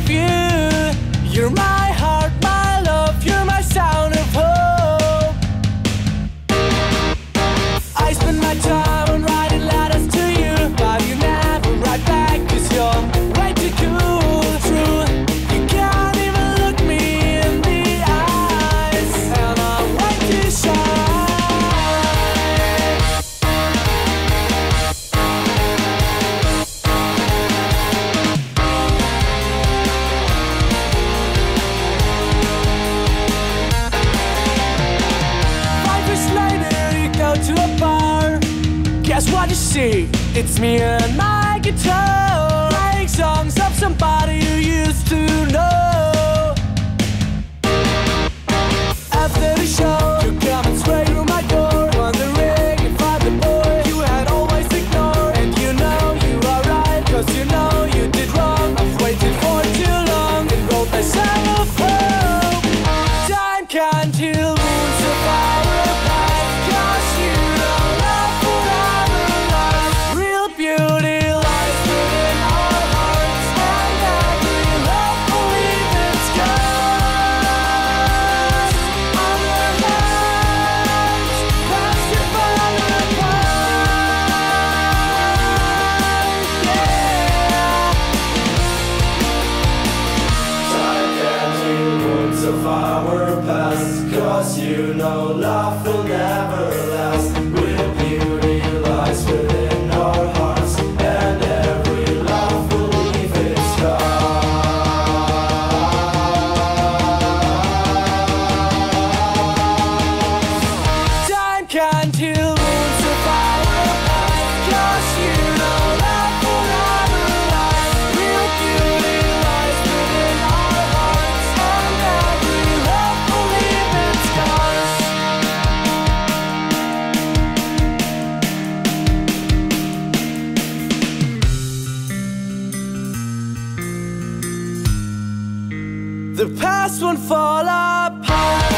of you. You're my heart, my love, you're my sound of hope. I spend my time on writing letters to you, but you never write back, 'cause you're way too cool. True, you can't even look me in the eyes, and I'm way too shy. To a bar, guess what you see? It's me and my guitar, playing songs of somebody you used to know. After the show, you come and straight through my door, wondering if I'm the boy you had always ignored. And you know you are right, 'cause you know you did wrong. I've waited for too long and wrote myself a hope. Time can't heal wounds of our past, 'cause you know love forever lasts. Real beauty lies within our hearts, and every love will leave its scars on our lives. Past your fire apart, yeah. Time can't heal wounds of our past, 'cause you know love will never last. Real beauty lies within our hearts, and every love will leave its scars. Time can't heal wounds of our past, 'cause you know love will never last. Real beauty lies within our hearts, and every love will leave its scars. The past won't fall apart.